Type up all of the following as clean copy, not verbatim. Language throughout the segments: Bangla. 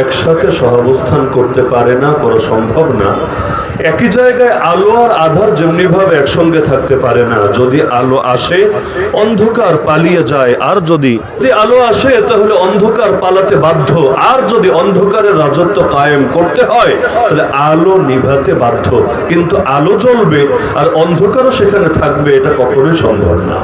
একসাথে সহাবস্থান করতে পারে না, করা সম্ভব না। একই জায়গায় আলো আর আধার যেমনি ভাবে একসঙ্গে থাকতে পারে না। যদি আলো আসে অন্ধকার পালিয়ে যায়, আর যদি আলো আসে তাহলে অন্ধকার পালাতে বাধ্য। আর যদি অন্ধকারের রাজত্ব কায়েম করতে হয় তাহলে আলো নিভাতে বাধ্য। কিন্তু আলো জ্বলবে আর অন্ধকারও সেখানে থাকবে, এটা কখনোই সম্ভব না।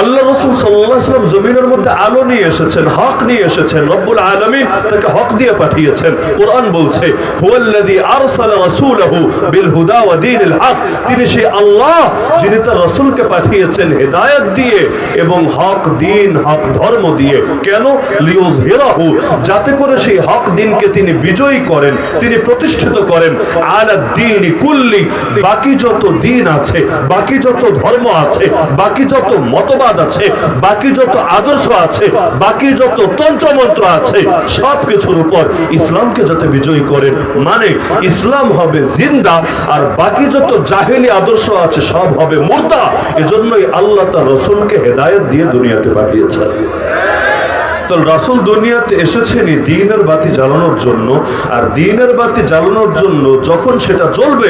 আল্লাহ রাসূল সাল্লাল্লাহু আলাইহি ওয়াসাল্লাম জমিনের মধ্যে আলো নিয়ে এসেছেন, হক নিয়ে এসেছেন। রব্বুল আলামিন তাকে হক দিয়ে পাঠিয়েছেন। কোরআন বলছে হুয়াল্লাযী আরসালা রাসূলাহু বিল হুদা ওয়া দীনিল হক, তিনি সেই আল্লাহ যিনি তার রাসূলকে পাঠিয়েছেন হেদায়েত দিয়ে এবং হক দিন, হক ধর্ম দিয়ে। কেন? লিইয়ুযহিরাহু, যাতে করে সেই হক দিনকে তিনি বিজয়ী করেন, তিনি প্রতিষ্ঠিত করেন। আলা দ্বীনি কুল্লি, বাকি যত দিন আছে, বাকি যত ধর্ম আছে, বাকি যত মতবাদ আছে, বাকি যত আদর্শ আছে, বাকি যত তন্ত্রমন্ত্র আছে, সবকিছুর উপর ইসলামকে যাতে বিজয়ী করেন। মানে ইসলাম হবে জিন্দা আর বাকি যত জাহেলি আদর্শ আছে সব হবে মুর্দা। এজন্যই আল্লাহ তার রাসূলকে হেদায়েত দিয়ে দুনিয়াতে পাঠিয়েছেন। তো রাসূল দুনিয়াতে এসেছেনই দ্বীনের বাতি জ্বালানোর জন্য। আর দ্বীনের বাতি জ্বালানোর জন্য যখন সেটা জ্বলবে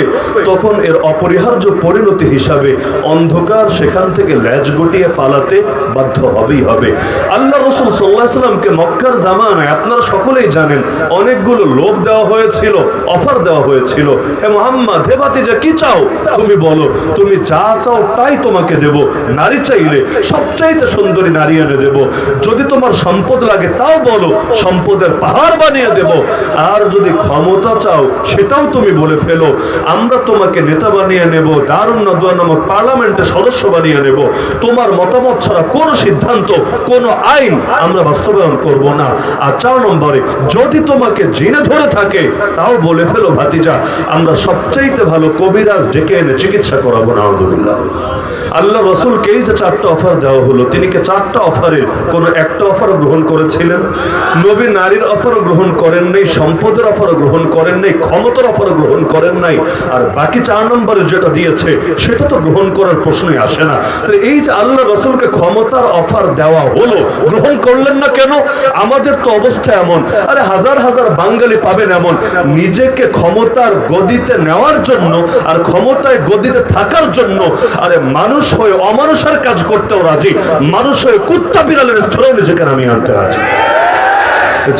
তখন এর অপরিহার্য পরিণতি হিসাবে অন্ধকার সেখান থেকে ল্যাজ গুটিয়ে পালাতে বাধ্য হবেই হবে। আল্লাহ রাসূল সাল্লাল্লাহু আলাইহি ওয়াসাল্লামকে মক্কার জামানায় আপনারা সকলেই জানেন অনেকগুলো লোভ দেওয়া হয়েছিল, অফার দেওয়া হয়েছিল। হে মুহাম্মদ, হে ভাতিজা, কি চাও তুমি বলো, তুমি যা চাও তাই তোমাকে দেব। নারী চাইলে সবচাইতে সুন্দরী নারী এনে দেব। যদি তোমার সম্পদ লাগে তাও বলো, সম্পদের পাহাড় বানিয়ে দেব। আর যদি ক্ষমতা চাও সেটাও তুমি বলে ফেলো, আমরা তোমাকে নেতা বানিয়ে নেব, দারুন নাদওয়া নামক পার্লামেন্টে সদস্য বানিয়ে নেব। তোমার মতামত ছাড়া কোন সিদ্ধান্ত, কোন আইন আমরা বাস্তবায়ন করব না। আর 4 নম্বরে, যদি তোমাকে জিনে ধরে থাকে তাও বলে ফেলো ভাতিজা, আমরা সবচাইতে ভালো কবিরাজ ডেকে এনে চিকিৎসা করাবো। নাউযুবিল্লাহ। আল্লাহ রাসূলকে এই যে 4টা অফার দেওয়া হলো, তিনি কি 4টা অফারের কোন একটা অফার গ্রহণ করেছিলেন? নবী নারীর অফারও গ্রহণ করেন নাই, সম্পদের অফারও গ্রহণ করেন নাই, ক্ষমতার অফারও গ্রহণ করেন নাই। আর বাকি 4 নম্বরে যেটা দিয়েছে সেটা তো গ্রহণ করার প্রশ্নই আসে না। এই যে আল্লাহ রাসূলকে ক্ষমতার অফার দেওয়া হলো, গ্রহণ করলেন না কেন? আমাদের তো অবস্থা এমন, আরে হাজার হাজার বাঙালি পাবেন এমন নিজেকে ক্ষমতার গদিতে নেওয়ার জন্য আর ক্ষমতায় গদিতে থাকার জন্য আরে মানুষ হয়ে অমানুষের কাজ করতেও রাজি, মানুষ হয়ে কুত্তা বিড়ালের স্তরেও নিজেকে নামিয়ে আনতে রাজি।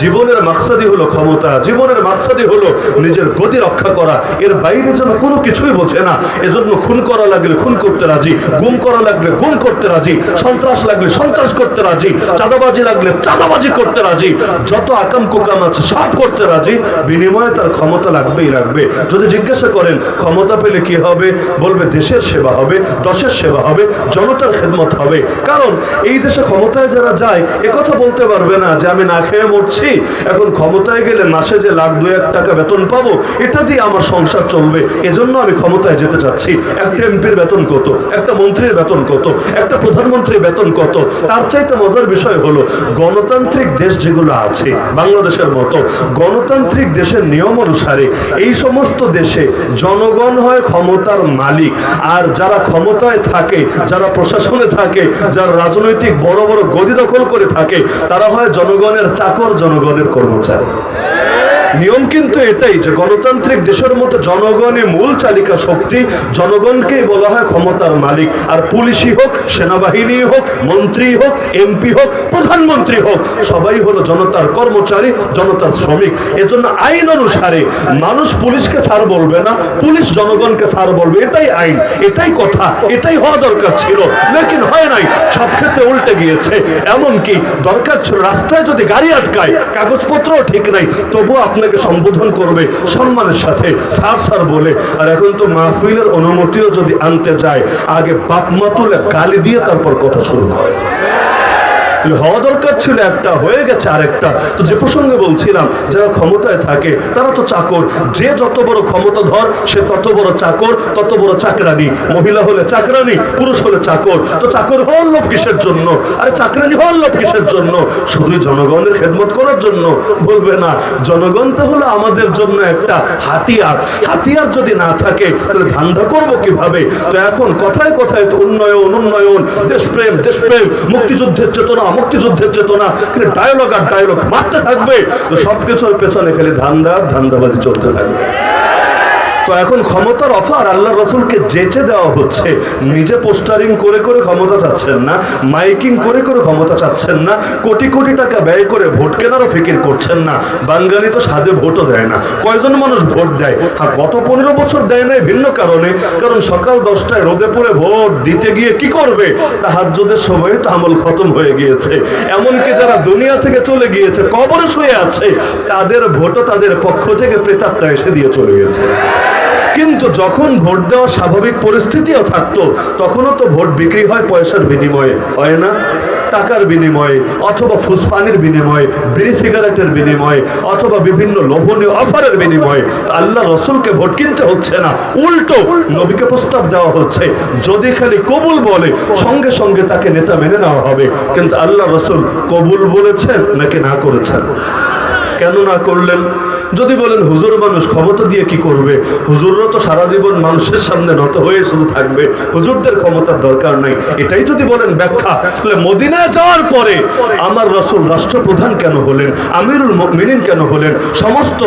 জীবনের মাকসাদই হলো ক্ষমতা, জীবনের মাকসাদই হলো নিজের গতি রক্ষা করা। এর বাইরে যেন কোনো কিছুই বোঝে না। এজন্য খুন করা লাগলে খুন করতে রাজি, গুম করা লাগলে গুম করতে রাজি, সন্ত্রাস লাগলে সন্ত্রাস করতে রাজি, চাঁদাবাজি লাগলে চাঁদাবাজি করতে রাজি, যত আকাম কুকাম আছে সব করতে রাজি। বিনিময়ে তার ক্ষমতা লাগবেই লাগবে। যদি জিজ্ঞাসা করেন ক্ষমতা পেলে কি হবে, বলবে দেশের সেবা হবে, দশের সেবা হবে, জনতার খেদমত হবে। কারণ এই দেশে ক্ষমতায় যারা যায় একথা বলতে পারবে না যে আমি না খেয়ে মরছি, এখন ক্ষমতায় গেলে মাসে যে লাখ 2-1 টাকা বেতন পাবো এটা দিয়ে আমার সংসার চলবে, এজন্য আমি ক্ষমতায় যেতে চাচ্ছি। একটা এমপির বেতন কত, একটা মন্ত্রীর বেতন কত, একটা প্রধানমন্ত্রীর বেতন কত? তার চাইতে মজার বিষয় হলো গণতান্ত্রিক দেশ যেগুলো আছে বাংলাদেশের মতো গণতান্ত্রিক দেশের নিয়ম অনুসারে এই সমস্ত দেশে জনগণ হয় ক্ষমতার মালিক, আর যারা ক্ষমতায় থাকে, যারা প্রশাসনে থাকে, যারা রাজনৈতিক বড় বড় গদি দখল করে থাকে তারা হয় জনগণের চাকর, জনগণের কর্মচারী। নিয়ম কিন্তু এটাই যে গণতান্ত্রিক দেশের মতো জনগণই মূল চালিকা শক্তি, জনগণকেই বলা হয় ক্ষমতার মালিক। আর পুলিশই হোক, সেনাবাহিনী হোক, মন্ত্রী হোক, এমপি হোক, প্রধানমন্ত্রী হোক, সবাই হলো জনতার কর্মচারী, জনতার শ্রমিক। এজন্য আইন অনুসারে মানুষ পুলিশকে স্যার বলবে না, পুলিশ জনগণকে স্যার বলবে। এটাই আইন, এটাই কথা, এটাই হওয়া দরকার ছিল, লেকিন হয় নাই। সব ক্ষেত্রে উল্টে গিয়েছে। এমনকি দরকার ছিল রাস্তায় যদি গাড়ি আটকায়, কাগজপত্রও ঠিক নাই, তবুও আপনাকে সম্বোধন করবে সম্মানের সাথে, স্যার স্যার বলে। আর এখন তো মাহফিলের অনুমতিও যদি আনতে যায় আগে বাপ মা তুলে গালি দিয়ে তারপর কথা শুরু করে। হওয়া দরকার ছিল একটা, হয়ে গেছে আরেকটা। তো যে প্রসঙ্গে বলছিলাম, যারা ক্ষমতায় থাকে তারা তো চাকর। যে যত বড় ক্ষমতাধর সে তত বড় চাকর, তত বড় চাকরানি। মহিলা হলে চাকরানি, পুরুষ হলে চাকর। তো চাকর হওয়ার লোভ কিসের জন্য? আরে চাকরানি হওয়ার লোভ কিসের জন্য? শুধুই জনগণের খেদমত করার জন্য? বলবে না, জনগণ তো হলো আমাদের জন্য একটা হাতিয়ার। হাতিয়ার যদি না থাকে তাহলে ধান্দা করবো কিভাবে? তো এখন কথায় কথায় তো উন্নয়ন উন্নয়ন, দেশপ্রেম দেশপ্রেম, মুক্তিযুদ্ধের চেতনা, মুক্তিযুদ্ধের চেতনা, খালি ডায়লগ আর ডায়লগ মারতে থাকবে, তো সবকিছুর পেছনে খালি ধান্দাবাজি চলতে থাকবে। তো এখন ক্ষমতার অফার আল্লাহ রসুলকে যেচে দেওয়া হচ্ছে। নিজে পোস্টারিং করে করে ক্ষমতা চাচ্ছেন না, মাইকিং করে করে ক্ষমতা চাচ্ছেন না, কোটি কোটি টাকা ব্যয় করে ভোট কেনারও ফিকির করছেন না। বাঙালি তো সাধে ভোটও দেয় না, কয়জন মানুষ ভোট দেয়? হ্যাঁ, গত 15 বছর দেয় নাই ভিন্ন কারণে, কারণ সকাল 10টায় রোদে পড়ে ভোট দিতে গিয়ে কি করবে? তাহাজ্জুদের সময় তো আমল খতম হয়ে গিয়েছে। এমনকি যারা দুনিয়া থেকে চলে গিয়েছে, কবরে শুয়ে আছে, তাদের ভোটও তাদের পক্ষ থেকে প্রেতাত্মা এসে দিয়ে চলে গেছে। কিন্তু যখন ভোট দেওয়া স্বাভাবিক পরিস্থিতিও থাকতো, তখনও তো ভোট বিক্রি হয় পয়সার বিনিময়ে, হয় না? টাকার বিনিময়ে, অথবা ফুসপানির বিনিময়ে, বিড়ি সিগারেটের বিনিময়ে, অথবা বিভিন্ন লোভনীয় অফারের বিনিময়ে। আল্লাহ রসুলকে ভোট কিনতে হচ্ছে না, উল্টো নবীকে প্রস্তাব দেওয়া হচ্ছে, যদি খালি কবুল বলে সঙ্গে সঙ্গে তাকে নেতা মেনে নেওয়া হবে। কিন্তু আল্লাহ রসুল কবুল বলেছেন নাকি না করেছেন? কেন না করলেন? যদি বলেন হুজুর মানুষ, ক্ষমতা দিয়ে কি করবে? হুজুররা তো সারা জীবন মানুষের সামনে নত হয়ে শুধু থাকবে, হুজুরদের ক্ষমতার দরকার নাই, এটাই যদি বলেন ব্যাখ্যা, তাহলে মদিনায় যাওয়ার পরে আমার রাসূল রাষ্ট্রপ্রধান কেন হলেন, আমিরুল মুমিনিন কেন হলেন? সমস্ত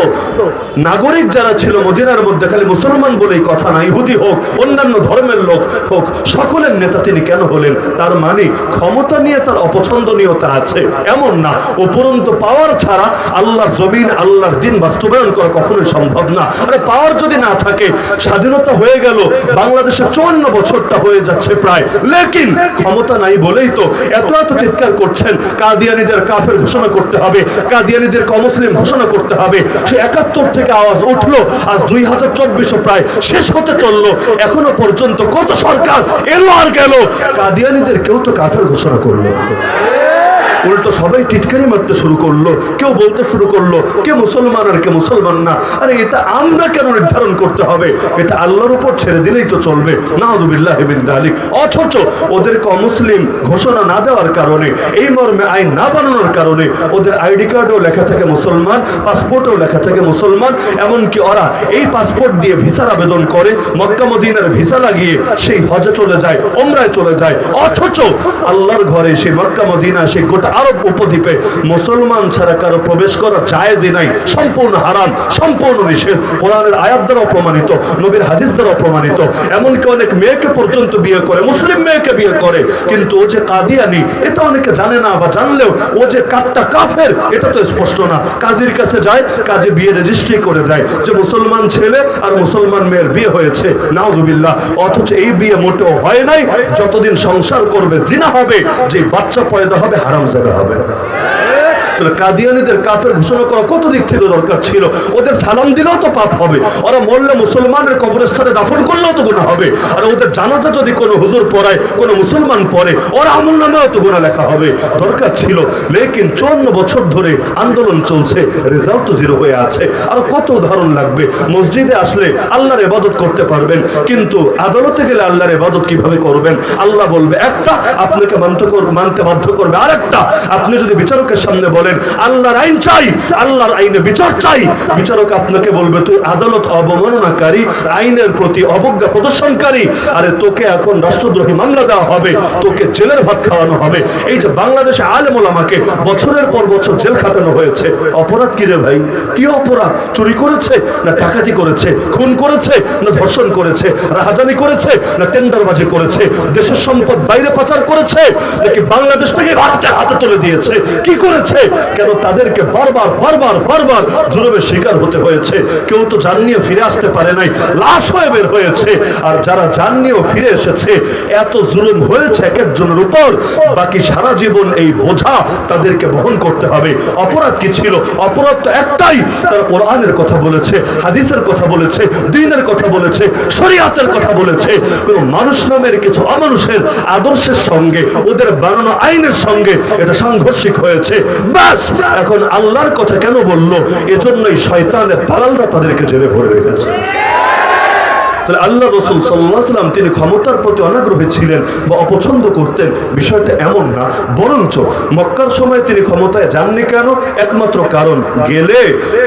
নাগরিক যারা ছিল মদিনার মধ্যে, খালি মুসলমান বলেই কথা না, ইহুদি হোক, অন্যান্য ধর্মের লোক হোক, সকলের নেতা তিনি কেন হলেন? তার মানে ক্ষমতা নিয়ে তার অপছন্দনীয়তা আছে এমন না, উপরন্তু পাওয়ার ছাড়া আল্লাহর জমিন, আল্লাহর দিন বাস্তবায়ন করা কখনোই সম্ভব না। আরে পাওয়ার যদি না থাকে, স্বাধীনতা হয়ে গেল, বাংলাদেশে 54 বছরটা হয়ে যাচ্ছে প্রায়, লেকিন ক্ষমতা নাই বলেই তো এত এত চিৎকার করছেন কাদিয়ানীদের কাফের ঘোষণা করতে হবে, কাদিয়ানীদের অমুসলিম ঘোষণা করতে হবে। সে 71 থেকে আওয়াজ উঠলো, আজ 2024 প্রায় শেষ হতে চললো, এখনো পর্যন্ত কত সরকার এলো আর গেল, কাদিয়ানীদের কেউ তো কাফের ঘোষণা করলো। উল্টো সবাই টিটকারি মারতে শুরু করলো, কেউ বলতে শুরু করলো কে মুসলমান আর কে মুসলমান না। আরে এটা আমরা কেন নির্ধারণ করতে হবে? এটা আল্লাহর উপর ছেড়ে দিলেই তো চলবে। নাউযুবিল্লাহি মিন যালিক। অথচ ওদেরকে অমুসলিম ঘোষণা না দেওয়ার কারণে, এই মর্মে আইন না বানানোর কারণে, ওদের আইডি কার্ডেও লেখা থাকে মুসলমান, পাসপোর্টেও লেখা থাকে মুসলমান। এমনকি ওরা এই পাসপোর্ট দিয়ে ভিসার আবেদন করে, মক্কা মদিনার ভিসা লাগিয়ে সেই হজে চলে যায়, ওমরায় চলে যায়। অথচ আল্লাহর ঘরে, সেই মক্কা মদিনা, সেই গোটা আরব উপদ্বীপে মুসলমান ছাড়া কারো প্রবেশ করা জায়েজই নাই, সম্পূর্ণ হারাম, সম্পূর্ণ নিষেধ। কোরআনের আয়াত দ্বারা প্রমাণিত, নবীর হাদিস দ্বারা প্রমাণিত। এমনকি অনেক মেয়েকে পর্যন্ত বিয়ে করে, মুসলিম মেয়েকে বিয়ে করে, কিন্তু ও যে কাদিয়ানি এটা অনেকে জানে না, বা জানলেও ও যে কাট্টা কাফের এটা তো স্পষ্ট না। কাজীর কাছে যায়, কাজী বিয়ে রেজিস্ট্রি করে দেয় যে মুসলমান ছেলে আর মুসলমান মেয়ের বিয়ে হয়েছে, নাউযুবিল্লাহ। অথচ এই বিয়ে মোটেও হয় নাই। যতদিন সংসার করবে জিনা হবে, যে বাচ্চা পয়দা হবে হারাম হবে। কাদিয়ানীদের কাফের ঘোষণা করা কত দিক থেকে দরকার ছিল? ওদের সালাম দিলেও তো পাপ হবে, ওরা মরলে মুসলমানের কবরস্থানে দাফন করলেও তো গুনাহ হবে, আর ওদের জানাজা যদি কোনো হুজুর পড়ায়, কোনো মুসলমান পড়ে, ওরা আমলনামেও তো গুনাহ লেখা হবে। দরকার ছিল, লেকিন 54 বছর ধরে আন্দোলন চলছে, রেজাল্ট তো জিরো হয়ে আছে। আর কত উদাহরণ লাগবে? মসজিদে আসলে আল্লাহর ইবাদত করতে পারবেন, কিন্তু আদালতে গেলে আল্লাহর ইবাদত কিভাবে করবেন? আল্লাহ বলবে একটা, আপনাকে মানতে বাধ্য করবে আরেকটা। আপনি যদি বিচারকের সামনে বলেন আল্লাহর আইন চাই, আল্লাহর আইনে বিচার চাই, বিচারক আপনাকে বলবে তুই আদালত অবমাননাকারী, আইনের প্রতি অবজ্ঞা প্রদর্শনকারী, আরে তোকে এখন রাষ্ট্রদ্রোহী মামলা দেওয়া হবে, তোকে জেলের ভাত খাওয়ানো হবে। এই যে বাংলাদেশে আলেম ওলামাকে বছরের পর বছর জেল খাটানো হয়েছে, অপরাধ কি রে ভাই? কি অপরাধ? চুরি করেছে না ডাকাতি করেছে, খুন করেছে না ধর্ষণ করেছে, রাহাজানি করেছে না টেন্ডারবাজি করেছে, দেশের সম্পদ বাইরে পাচার করেছে নাকি বাংলাদেশ থেকে ভারতের হাতে তুলে দিয়েছে? কি করেছে? কেন তাদেরকে বারবার বারবার বারবার জুলুমের শিকার হতে হয়েছে? কেউ তো জান নিয়ে ফিরে আসতে পারে নাই, লাশ হয়ে বের হয়েছে। আর যারা জান নিয়েও ফিরে এসেছে, এত জুলুম হয়েছে এক একজনের উপর, বাকি সারা জীবন এই বোঝা তাদেরকে বহন করতে হবে। অপরাধ কি ছিল? অপরাধ তো একটাই, তারা কোরআনের কথা বলেছে, হাদিসের কথা বলেছে, দ্বীনের কথা বলেছে, শরীয়তের কথা বলেছে। কোন মানুষ নামের কিছু অমানুষের আদর্শের সঙ্গে, ওদের বানানো আইনের সঙ্গে এটা সাংঘর্ষিক হয়েছে। বাস, এখন আল্লাহর কথা কেন বললো? এজন্যই শয়তানের দালালরা তাদেরকে জেলে ভরে রেখেছে। তাহলে আল্লাহ রাসূল সাল্লাল্লাহু আলাইহি ওয়াসাল্লাম তিনি ক্ষমতার প্রতি অনাগ্রহী ছিলেন বা অপছন্দ করতেন, বিষয়টা এমন না। বরঞ্চ মক্কার সময় তিনি ক্ষমতায় যাননি কেন? একমাত্র কারণ, গেলে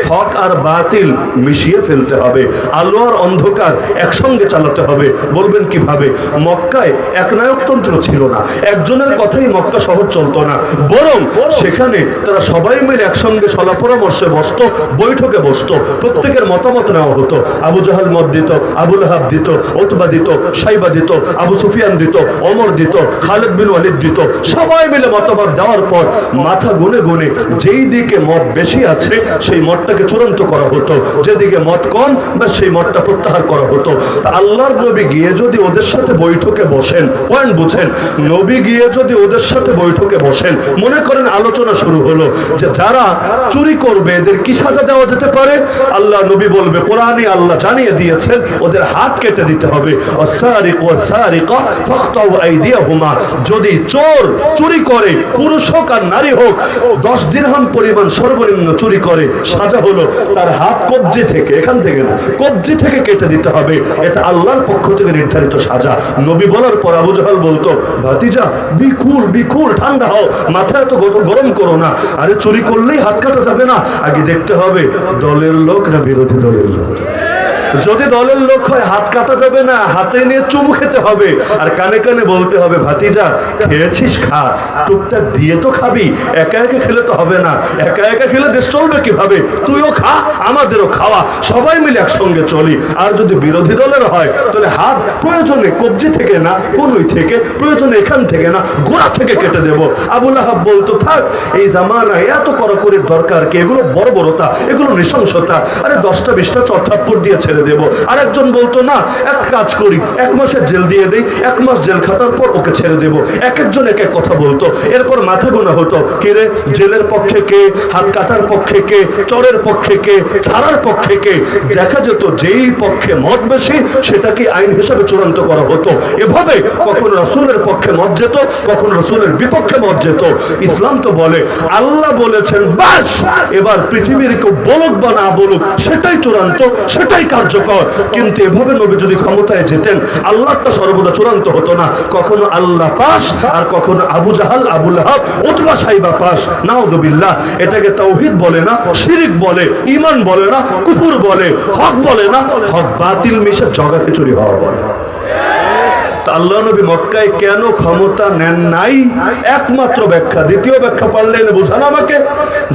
হক আর বাতিল মিশিয়ে ফেলতে হবে, আলো আর অন্ধকার একসঙ্গে চালাতে হবে। বলবেন কিভাবে? মক্কায় একনায়কতন্ত্র ছিল না, একজনের কথাই মক্কা শহর চলতো না, বরং সেখানে তারা সবাই মিলে একসঙ্গে সলা পরামর্শে বসতো, বৈঠকে বসতো, প্রত্যেকের মতামত নেওয়া হতো। আবু জাহাল মত দিত, আবু লাহাব দিত, উতবা দিত, শাইবা দিত, আবু সুফিয়ান দিত, ওমর দিত, খালিদ বিন ওয়ালিদ দিত। সবাই মিলে মতামত দেওয়ার পর মাথা গুনে গুনে যেই দিকে মত বেশি আছে সেই মতটাকে চূড়ান্ত করা হতো, যেদিকে মত কম বা সেই মতটা প্রত্যাহার করা হতো। তা আল্লাহর নবী গিয়ে যদি ওদের সাথে বৈঠকে বসেন, পয়েন্ট বুঝেন, নবী গিয়ে যদি ওদের সাথে বৈঠকে বসেন, মনে করেন আলোচনা শুরু হলো যে যারা চুরি করবে এদের কি সাজা দেওয়া যেতে পারে, আল্লাহ নবী বলবে কোরআনে আল্লাহ জানিয়ে দিয়েছেন ওদের হাত কেটে দিতে হবে। যদি চোর চুরি করে, পুরুষ হোক আর নারী হোক, 10 দিরহাম পরিমাণ সর্বনিম্ন চুরি করে, সাজা হলো তার হাত কবজি থেকে, এখান থেকে না, কবজি থেকে কেটে দিতে হবে। এটা আল্লাহর পক্ষ থেকে নির্ধারিত সাজা। নবী বলার পর আবু জাহাল বলতো, ভাতিজা বিকুল বিকুল, ঠান্ডা হও, মাথা এত গরম করো না। আরে চুরি করলেই হাত কাটা যাবে না, আগে দেখতে হবে দলের লোক না বিরোধী দলের লোক। যদি দলের লোক হয় হাত কাটা যাবে না, হাতে নিয়ে চুমু খেতে হবে আর কানে কানে বলতে হবে, ভাতিজা খেয়েছিস খা, টুকটাক দিয়ে তো খাবি, একা একা খেলে তো হবে না, একা একা খেলে দেশ চলবে কিভাবে, তুইও খা আমাদেরও খাওয়া, সবাই মিলে একসঙ্গে চলি। আর যদি বিরোধী দলের হয় তাহলে হাত প্রয়োজনে কবজি থেকে না, কোনই থেকে, প্রয়োজনে এখান থেকে না, গোড়া থেকে কেটে দেব। আবু লাহাব বলতো, থাক এই জামানায় এত কড়াকড়ির দরকার কি, এগুলো বড় বড়তা, এগুলো নৃশংসতা, আরে 10টা 20টা চড়থাপ্পড় দিয়ে ছেড়ে দেব। আরেকজন বলতো, না এক কাজ করি, 1 মাসের জেল দিয়ে দেই, 1 মাস জেল খাটার পর ওকে ছেড়ে দেব। এক একজন এক এক কথা বলতো। এরপর মাথা গোনা হতো, কে রে, জেলের পক্ষে কে, হাত কাটার পক্ষে কে, চরের পক্ষে কে, ছাড়ার পক্ষে কে। দেখা যেত যেই পক্ষে মত বেশি সেটাকে আইন হিসাবে চূড়ান্ত করা হতো। এভাবে কখনো রাসূলের পক্ষে মত যেত, কখনো রাসূলের বিপক্ষে মত যেত। ইসলাম তো বলে, আল্লাহ বলেছেন বাস, এবার পৃথিবীর কেউ বলুক বা না বলুক সেটাই চূড়ান্ত, সেটাই কার্যকর। কিন্তু এভাবে নবী যদি ক্ষমতায় যেতেন, আল্লাহটা সর্বদা চূড়ান্ত হতো না। কখনো আল্লাহ পাস আর কখনো আবু জাহাল, আবু লাহাব, উতবা, শাইবা পাস। নাউযুবিল্লাহ। এটাকে তাওহীদ বলে না, শিরক বলে, ঈমান বলে না, কুফর বলে, হক বলে না, হক বাতিল মিশে জগা খিচুড়ি হওয়া বলে। আল্লাহ নবী মক্কায় কেন ক্ষমতা নেন নাই? একমাত্র ব্যাখ্যা, দ্বিতীয় ব্যাখ্যা পারলেন বোঝানো আমাকে,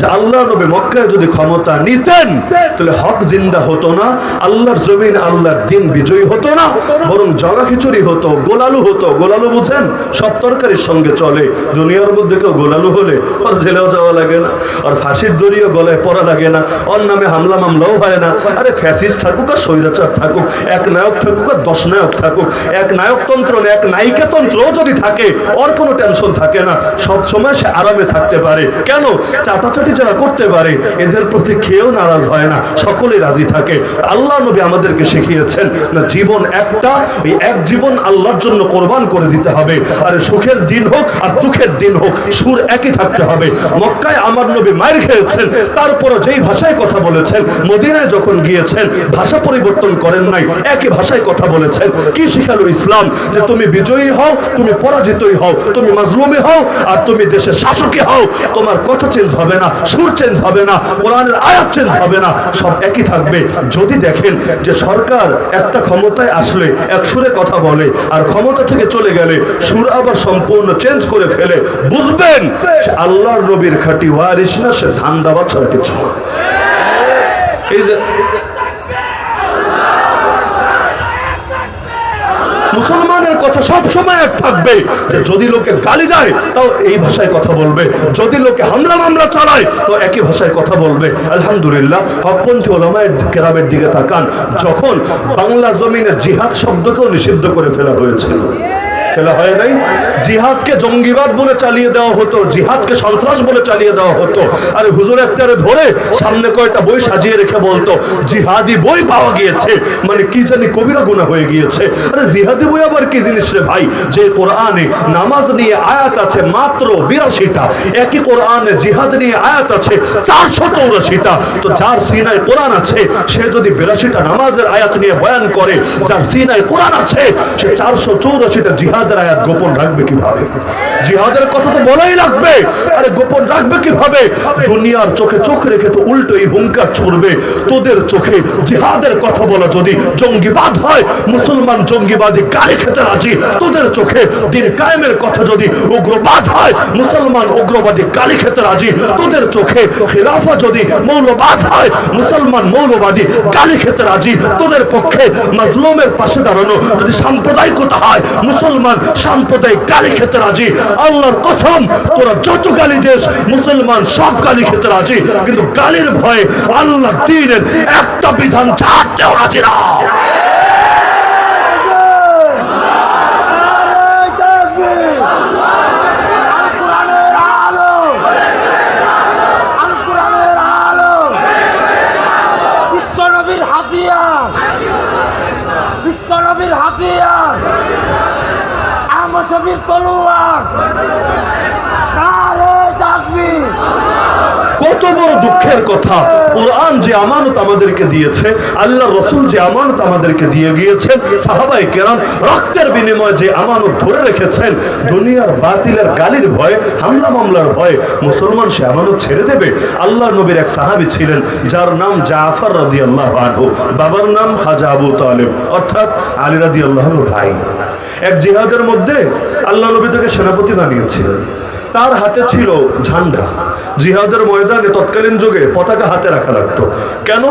যে আল্লাহ নবী মক্কায় যদি ক্ষমতা নিতেন তাহলে হক জিন্দা হতো না, আল্লাহর জমিন, আল্লাহর দিন বিজয়ী হতো না, বরং জগা খিচুড়ি হতো, গোলালু হতো। গোলালু বুঝেন? সব তরকারির সঙ্গে চলে। দুনিয়ার মধ্যে কেউ গোলালু হলে ওর জেলেও যাওয়া লাগে না, আর ফাঁসির দড়িও গলায় পড়া লাগে না, ওর নামে হামলা মামলাও হয় না। আরে ফ্যাসিস্ট থাকুক আর স্বৈরাচার থাকুক, এক নায়ক থাকুক আর 10 নায়ক থাকুক, এক নায়কতন্ত্র, এক নায়িকাতন্ত্র যদি থাকে ওর কোনো টেনশন থাকে না, সব সময় সে আরামে থাকতে পারে। কেন? চাটাচাটি যারা করতে পারে এদের প্রতি কেউ নারাজ হয় না, সকলেই রাজি থাকে। আল্লাহ নবী আমাদেরকে শিখিয়েছেন না, জীবন একটা, এই এক জীবন আল্লাহর জন্য কোরবান করে দিতে হবে। আর সুখের দিন হোক আর দুঃখের দিন হোক, সুর একই থাকতে হবে। মক্কায় আমার নবী মায়ের খেয়েছেন, তারপরও যেই ভাষায় কথা বলেছেন, মদিনায় যখন গিয়েছেন ভাষা পরিবর্তন করেন নাই, একই ভাষায় কথা বলেছেন। কি শিখালো ইসলাম? যে তুমি বিজয়ী হও, তুমি পরাজিতই হও, তুমি মাজলুমি হও আর তুমি দেশের শাসকই হও, তোমার কথা চেঞ্জ হবে না, সুর চেঞ্জ হবে না, কোরআনের আয়াত চেঞ্জ হবে না, সব একই থাকবে। যদি দেখেন যে সরকার একটা ক্ষমতায় আসলে এক সুরে কথা বলে আর ক্ষমতা থেকে চলে গেলে সুর আবার সম্পূর্ণ চেঞ্জ করে ফেলে, বুঝবেন সে আল্লাহর নবীর খাঁটি ওয়ারিস না, সে ধান্দাবাজ ছাড়া কিছু। এই যে মুসলমানের কথা সব সময় এক থাকবে, যদি লোকে গালি দেয় তাও এই ভাষায় কথা বলবে, যদি লোকে হামলা মামলা চালায় তো একই ভাষায় কথা বলবে। আলহামদুলিল্লাহ, হকপন্থী ওলামায়ে কেরামের দিকে তাকান, যখন বাংলা জমিনে জিহাদ শব্দকেও নিষিদ্ধ করে ফেলা হয়েছিল, খেলা হয় নাই? জিহাদকে জঙ্গিবাদ বলে চালিয়ে দেওয়া হতো, জিহাদকে সন্ত্রাস বলে চালিয়ে দেওয়া হতো। আরে হুজুর একটারে ধরে সামনে কয়টা বই সাজিয়ে রেখে বলতো জিহাদি বই পাওয়া গিয়েছে, মানে কি জানি কবিরা গুনাহ হয়ে গিয়েছে। আরে জিহাদি বই আবার কি জিনিস রে ভাই? যে কোরআনে নামাজ নিয়ে আয়াত আছে মাত্র 82টা, একই কোরআনে জিহাদ নিয়ে আয়াত আছে 484টা। তো যার সিনায় কোরআন আছে সে যদি 82টা নামাজের আয়াত নিয়ে বয়ান করে, যার সিনায় কোরআন আছে সে 484টা জিহাদের আয়াত গোপন রাখবে কিভাবে? জিহাদের কথা তো বলাই লাগবে, আরে গোপন রাখবে কিভাবে? দুনিয়ার চোখে চোখ রেখে তো উল্টো এই হুঙ্কার ছুড়বে, তোদের চোখে জিহাদের কথা বলা যদি জঙ্গিবাদ হয়, মুসলমান জঙ্গিবাদী গালি খেতে রাজি। তোদের চোখে দিন কায়েমের কথা যদি উগ্রবাদ হয়, মুসলমান উগ্রবাদী গালি খেতে রাজি। তোদের চোখে খিলাফা যদি মৌলবাদ হয়, মুসলমান মৌলবাদী গালি খেতে রাজি। তোদের পক্ষে মাজলুমের পাশে দাঁড়ানো যদি সাম্প্রদায়িকতা হয়, মুসলমান সাম্প্রদায়িক গালি খেতে রাজি। আল্লাহর কসম, তোরা যত গালি দেশ মুসলমান সব গালি খেতে রাজি, কিন্তু গালির ভয়ে আল্লাহ দ্বীনের একটা বিধান ছাড়তেও রাজি না। বিশ্বনবীর হাতিয়ার, আমসবীর তলোয়ার, নারে তাকবীর। কত বড় দুঃখের কথা! কোরআন যে আমানত আমাদেরকে দিয়েছে, আল্লাহ রসুল যে আমানত আমাদেরকে দিয়ে গিয়েছেন, সাহাবায়ে কেরাম রক্তের বিনিময়ে যে আমানত ধরে রেখেছেন, দুনিয়ার বাতিলের গালির ভয়ে, হামলা মামলার ভয়ে মুসলমান সে আমানত ছেড়ে দেবে? আল্লাহ নবীর এক সাহাবী ছিলেন যার নাম জাফর রাদিয়াল্লাহু আনহু, বাবার নাম খাজা আবু তালেব, অর্থাৎ আলী রাদিয়াল্লাহু আনহুর ভাই। এক জিহাদের মধ্যে আল্লাহ নবী তাকে সেনাপতি বানিয়েছিলেন। তার হাতে ছিল ঝান্ডা। জিহাদের ময়দানে তৎকালীন যুগে পতাকা হাতে রাখা লাগতো। কেন?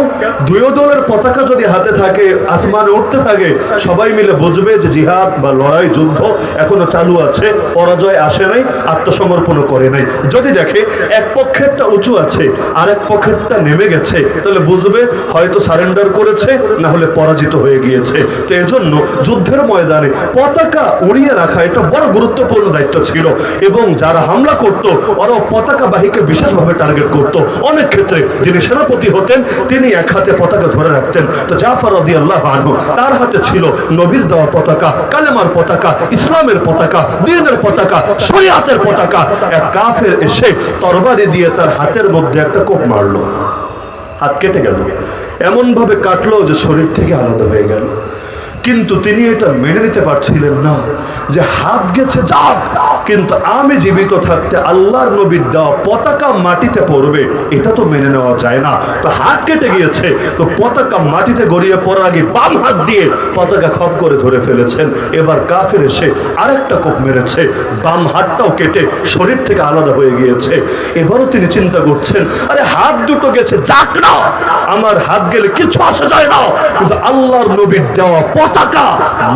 দুই দলের পতাকা যদি হাতে থাকে, আসমানে উঠতে থাকে, সবাই মিলে বুঝবে যে জিহাদ বা লড়াই যুদ্ধ এখনো চালু আছে, পরাজয় আসে নাই, আত্মসমর্পণ করে নাই। যদি দেখে এক পক্ষেরটা উঁচু আছে আর এক পক্ষেরটা নেমে গেছে, তাহলে বুঝবে হয়তো সারেন্ডার করেছে, না হলে পরাজিত হয়ে গিয়েছে। তো এজন্য যুদ্ধের ময়দানে পতাকা উড়িয়ে রাখা এটা বড় গুরুত্বপূর্ণ দায়িত্ব ছিল। এবং যারা হামলা করতো ওরা পতাকা বাহীকে বিশেষভাবে টার্গেট করতো। অনেক ক্ষেত্রে যিনি সেনাপতি হতেন তিনি এক হাতে পতাকা ধরে রাখতেন। তো জাফর রাদিয়াল্লাহু আনহু তার হাতে ছিল নবীর দেওয়া পতাকা, কালেমার পতাকা, ইসলামের পতাকা, দ্বীনের পতাকা, শরিয়াতের পতাকা। এক কাফের এসে তরবারি দিয়ে তার হাতের মধ্যে একটা কোপ মারলো, হাত কেটে গেল। এমন ভাবে কাটলো যে শরীর থেকে আলাদা হয়ে গেল। কিন্তু তিনি এটা মেনে নিতে পারছিলেন না যে হাত গেছে যাক, কিন্তু আমি জীবিত থাকতে আল্লাহর নবীর দেওয়া পতাকা মাটিতে পড়বে, এটা তো মেনে নেওয়া যায় না। তো হাত কেটে গিয়েছে, তো পতাকা মাটিতে গড়িয়ে পড়ার আগে বাম হাত দিয়ে পতাকা খপ করে ধরে ফেলেছেন। এবার কাফের এসে আরেকটা কোপ মেরেছে, বাম হাতটাও কেটে শরীর থেকে আলাদা হয়ে গিয়েছে। এবারও তিনি চিন্তা করছেন, আরে হাত দুটো গেছে যাক না, আমার হাত গেলে কিছু আসা যায় না, কিন্তু আল্লাহর নবীর দেওয়া পতাকা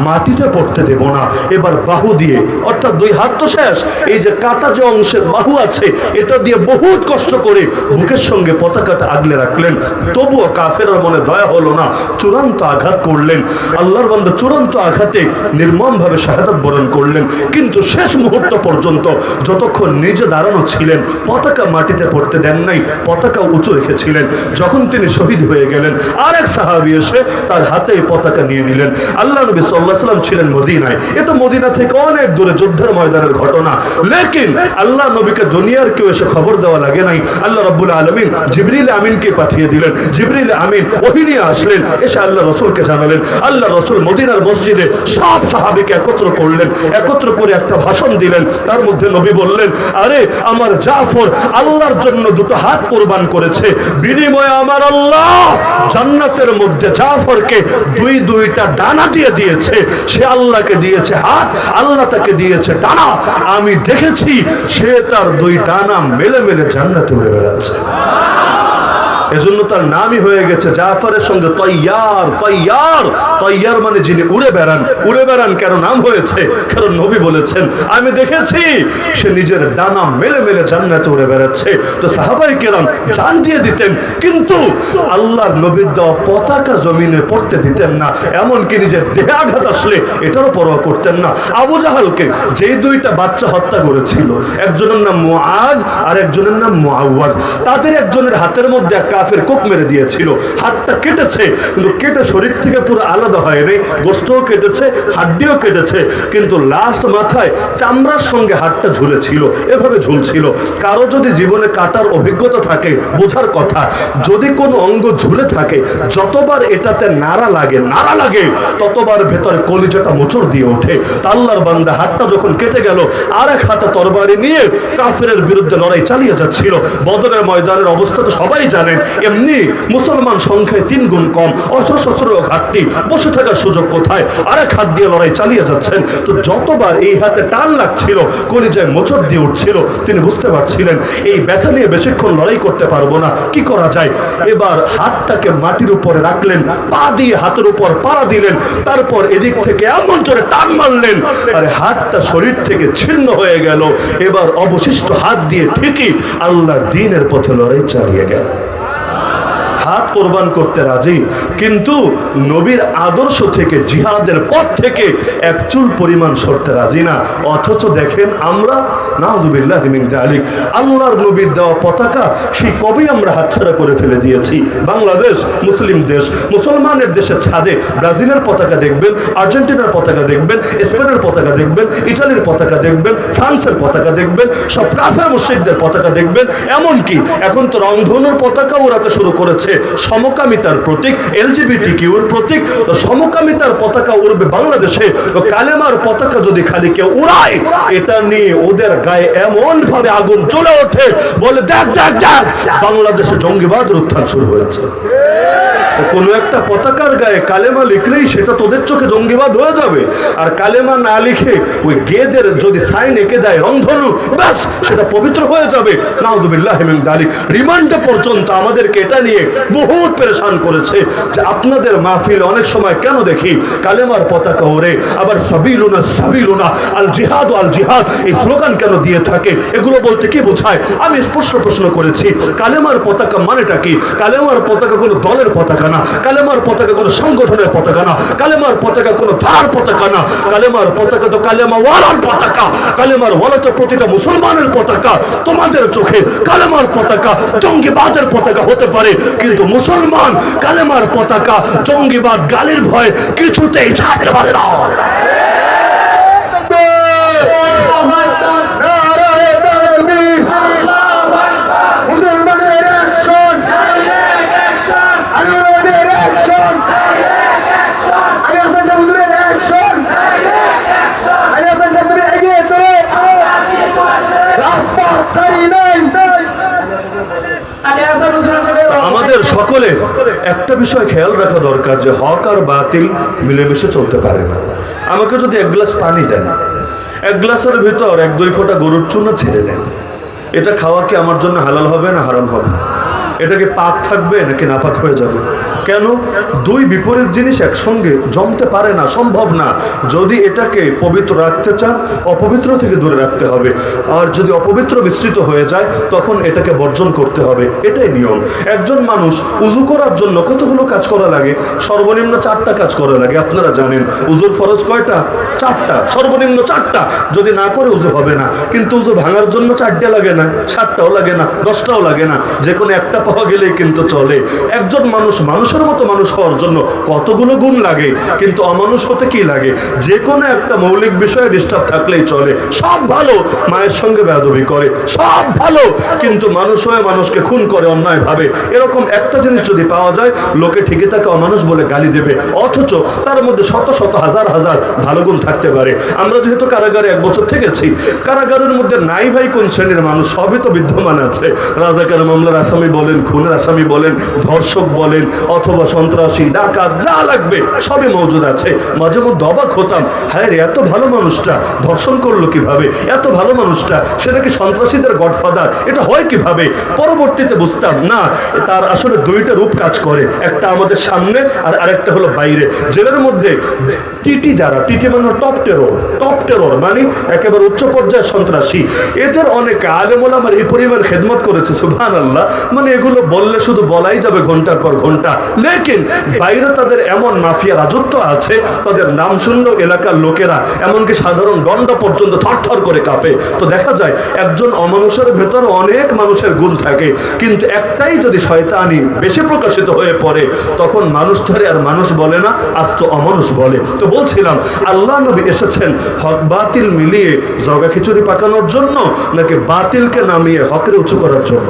মাটিতে পড়তে দেব না। এবার বাহু দিয়ে, অর্থাৎ দুই হাত তো শেষ, এই যে কাটা যে অংশের বাহু আছে এটা দিয়ে বহুত কষ্ট করে বুকের সঙ্গে পতাকাটা আগলে রাখলেন। তবুও কাফের মনে দয়া হলো না, চূড়ান্ত আঘাত করলেন। আল্লাহর বান্দা চূড়ান্ত আঘাতে নির্মম ভাবে শাহাদাত বরণ করলেন। কিন্তু শেষ মুহূর্ত পর্যন্ত যতক্ষণ নিজে দাঁড়ানো ছিলেন পতাকা মাটিতে পড়তে দেন নাই, পতাকা উঁচু রেখেছিলেন। যখন তিনি শহীদ হয়ে গেলেন, আরেক সাহাবী এসে তার হাতে পতাকা নিয়ে নিলেন। আল্লাহ নবী সাল্লাল্লাহু আলাইহি ওয়াসাল্লাম ছিলেন মদিনায়, এটা মদিনা থেকে অনেক দূরে, যুদ্ধের ময়দানের ঘটনা। লেকিন আল্লাহ নবীকে দুনিয়ার কেউ এসে খবর দেওয়া লাগে নাই। আল্লাহ রাব্বুল আলামিন জিবরিল আমিনকে পাঠিয়ে দিলেন। জিবরিল আমিন ওহী নিয়ে আসলেন, এসে আল্লাহ রাসূলকে জানালেন। আল্লাহ রাসূল মদিনার মসজিদে সব সাহাবীকে একত্র করলেন, একত্র করে একটা ভাষণ দিলেন। তার মধ্যে নবী বললেন, আরে আমার জাফর আল্লাহর জন্য দুটো হাত কুরবান করেছে, বিনিময়ে আমার আল্লাহ জান্নাতের মধ্যে জাফরকে দুইটা ডানা দিয়ে দিয়েছে। সে আল্লাহকে দিয়েছে হাত, আল্লাহ তাকে দিয়েছে ডানা। আমি দেখেছি সে তার দুই ডানা মেলে মেলে জান্নাতে উড়ে বেড়াচ্ছে। এজন্য তার নামই হয়ে গেছে জাফরের সঙ্গে তৈয়ার। তৈয়ার তৈয়ার মানে যিনি উড়ে বেড়ান। উড়ে বেড়ান কেন নাম হয়েছে? কারণ নবী বলেছেন আমি দেখেছি সে নিজের ডানা মেলে মেলে জান্নাতে উড়ে বেড়াচ্ছে। তো সাহাবায়ে কেরাম জান দিয়ে দিতেন, কিন্তু আল্লাহর নবীর দেওয়া পতাকা জমিনে পড়তে দিতেন না। এমনকি নিজের দেহে আঘাত আসলে এটারও পরোয়া করতেন না। আবু জাহালকে যেই দুইটা বাচ্চা হত্যা করেছিল, একজনের নাম মুআজ আর একজনের নাম মুআওয়াজ, তাদের একজনের হাতের মধ্যে এক কাফের কোপ মেরে দিয়েছিল। হাতটা কেটেছে, কিন্তু কেটে শরীর থেকে পুরো আলাদা হয়নি, গোশতও কেটেছে, হাড্ডিও কেটেছে, কিন্তু লাস্ট মাথায় চামড়ার সঙ্গে হাতটা ঝুলেছিল, এভাবে ঝুলছিল। কারো যদি জীবনে কাটার অভিজ্ঞতা থাকে বোঝার কথা, যদি কোনো অঙ্গ ঝুলে থাকে যতবার এটাতে নাড়া লাগে ততবার ভেতরে কলিজাটা মোচড় দিয়ে ওঠে। আল্লাহর বান্দা হাতটা যখন কেটে গেল, আর এক হাতে তরবারি নিয়ে কাফেরের বিরুদ্ধে লড়াই চালিয়ে যাচ্ছিল। বদরের ময়দানের অবস্থা তো সবাই জানেন। এমনি মুসলমান সংখ্যায় 3 গুণ কম, অস্ত্র শস্ত্র ঘাটতি, বসে থাকার সুযোগ কোথায়, আর এক হাত দিয়ে লড়াই চালিয়ে যাচ্ছেন। তো যতবার এই হাতে টান লাগছিল কলিজায় মোচড় দিয়ে উঠছিল। তিনি বুঝতে পারছিলেন এই ব্যথা নিয়ে বেশিক্ষণ লড়াই করতে পারবো না, কি করা যায়। এবার হাতটাকে মাটির উপরে রাখলেন, পা দিয়ে হাতের উপর পাড়া দিলেন, তারপর এদিক থেকে এমন জোরে টান মারলেন আর হাতটা শরীর থেকে ছিন্ন হয়ে গেল। এবার অবশিষ্ট হাত দিয়ে ঠিকই আল্লাহর দ্বীনের পথে লড়াই চালিয়ে গেল। হাত কোরবান করতে রাজি, কিন্তু নবীর আদর্শ থেকে, জিহাদের পথ থেকে এক চুল পরিমাণ সরতে রাজি না। অথচ দেখেন আমরা নাউযুবিল্লাহি মিন যালিক আল্লাহর নবীর দেওয়া পতাকা সেই কবেই আমরা হাতছাড়া করে ফেলে দিয়েছি। বাংলাদেশ মুসলিম দেশ, মুসলমানের দেশের ছাদে ব্রাজিলের পতাকা দেখবেন, আর্জেন্টিনার পতাকা দেখবেন, স্পেনের পতাকা দেখবেন, ইটালির পতাকা দেখবেন, ফ্রান্সের পতাকা দেখবেন, সব কাফের মুশরিকদের পতাকা দেখবেন। এমনকি এখন তো রংধনুর পতাকা উড়াতে শুরু করেছে, সমকামিতার প্রতীক, এলজিবিটিকিউর প্রতীক। সমকামিতার পতাকা উড়বে বাংলাদেশে, কালেমার পতাকা যদি খালি কেউ উড়ায়, এটা নিয়ে ওদের গায়ে এমন ভাবে আগুন জ্বলে ওঠে, বলে দেখ দেখ দেখ বাংলাদেশে জঙ্গিবাদের উত্থান শুরু হয়েছে। কোন একটা পতাকার গায়ে কালেমা লিখলেই সেটা তোদের চোখে জঙ্গিবাদ হয়ে যাবে, আর কালেমা না লিখে ওই গেদের যদি সাইন এঁকে দেয় রংধনু, ব্যাস সেটা পবিত্র হয়ে যাবে। নাউযুবিল্লাহি মিন যালিক। রিমান্ডে পর্যন্ত আমাদেরকে এটা নিয়ে বহুত পেরেশান করেছে যে আপনাদের মাহফিল অনেক সময় কেন দেখি কালেমার পতাকা ওড়ে, আবার সাবিলুনা সাবিলুনা আল জিহাদ আল জিহাদ এই স্লোগান কেন দিয়ে থাকে? এগুলো বলতে কি বোঝায়? আমি স্পষ্ট প্রশ্ন করেছি, কালেমার পতাকা মানেটা কি? কালেমার পতাকা কোনো দলের পতাকা না, কালেমার পতাকা কোনো সংগঠনের পতাকা না, কালেমার পতাকা কোনো ধারার পতাকা না, কালেমার পতাকা তো কালেমা ওয়ালার পতাকা। কালেমার ওয়ালা তো প্রতিটা মুসলমানের পতাকা। তোমাদের চোখে কালেমার পতাকা জঙ্গিবাদের পতাকা হতে পারে, কিন্তু মুসলমান কালেমার পতাকা জঙ্গিবাদ গালির ভয় কিছুতেই ছাড়তে পারে না। আমাদের সকলের একটা বিষয় খেয়াল রাখা দরকার যে হক আর বাতিল মিলেমিশে চলতে পারে না। আমাকে যদি 1 গ্লাস পানি দেন, 1 গ্লাসের ভিতর 1-2 ফোঁটা গরুর চুনা ছেড়ে দেন, এটা খাওয়া কি আমার জন্য হালাল হবে না হারাম হবে? এটা কি পাক থাকবে নাকি নাপাক হয়ে যাবে? কেন? দুই বিপরীত জিনিস একসঙ্গে জমতে পারে না, সম্ভব না। যদি এটাকে পবিত্র রাখতে চান অপবিত্র থেকে দূরে রাখতে হবে, আর যদি অপবিত্র মিশ্রিত হয়ে যায় তখন এটাকে বর্জন করতে হবে। এটাই নিয়ম। একজন মানুষ উযু করার জন্য কতগুলো কাজ করা লাগে? সর্বনিম্ন 4টা কাজ করা লাগে। আপনারা জানেন উযুর ফরজ কয়টা? 4টা, সর্বনিম্ন 4টা। যদি না করে উযু হবে না। কিন্তু উযু ভাঙার জন্য 4টা লাগে না, 7টাও লাগে না, 10টাও লাগে না, যে কোনো একটা পাওয়া গেলেই কিন্তু চলে। একজন মানুষ মানুষের মতো মানুষ হওয়ার জন্য কতগুলো গুণ লাগে, কিন্তু অমানুষ হতে কি লাগে? যে কোনো একটা মৌলিক বিষয়ে ডিস্টার্ব থাকলেই চলে। সব ভালো, মায়ের সঙ্গে বেয়াদবি করে, সব ভালো, কিন্তু মানুষ হয়ে মানুষকে খুন করে অন্যায় ভাবে। এরকম একটা জিনিস যদি পাওয়া যায়, লোকে ঠিকই তাকে অমানুষ বলে গালি দেবে, অথচ তার মধ্যে শত শত হাজার হাজার ভালো গুণ থাকতে পারে। আমরা যেহেতু কারাগারে 1 বছর থেকেছি, কারাগারের মধ্যে নাই ভাই কোন শ্রেণীর মানুষ, সবই তো বিদ্যমান আছে। রাজাকার মামলার আসামি বলেন, খুনের আসামি বলেন, ধর্ষক বলেন, অথবা সন্ত্রাসী, ডাকাত, যা লাগবে সবই মজুদ আছে। মাঝে মধ্যে অবাক হতাম, হ্যাঁ রে, এত ভালো মানুষটা ধর্ষণ করলো কিভাবে? এত ভালো মানুষটা, সেটা কি সন্ত্রাসীদের গডফাদার? এটা হয় কিভাবে? পরবর্তীতে বুঝতাম না, তার আসলে দুইটা রূপ কাজ করে, একটা আমাদের সামনে আর আরেকটা হলো বাইরে। জেলের মধ্যে টিটি, যারা টিটি মানে টপ টেরর মানে একেবারে উচ্চ পর্যায়ের সন্ত্রাসী, এদের অনেক আলেম ওলামার এই পরিমাণ খেদমত করেছে, সুবহানাল্লাহ। মানে এগুলো বললে শুধু বলাই যাবে ঘন্টার পর ঘন্টা, লেকিন বাইরে তাদের এমন মাফিয়া রাজত্ব আছে, তাদের নাম শুনলেও এলাকার লোকেরা, এমনকি সাধারণ গন্ডা পর্যন্ত থরথর করে কাঁপে। তো দেখা যায় একজন অমানুষের ভেতর অনেক মানুষের গুণ থাকে, কিন্তু একটাই যদি শয়তানি বেশি প্রকাশিত হয়ে পড়ে, তখন মানুষ ধরে আর মানুষ বলে না, আজ তো অমানুষ বলে। তো বলছিলাম, আল্লাহ নবী এসেছেন হক বাতিল মিলিয়ে জগা খিচুড়ি পাকানোর জন্য, নাকি বাতিলকে নামিয়ে হকের উঁচু করার জন্য?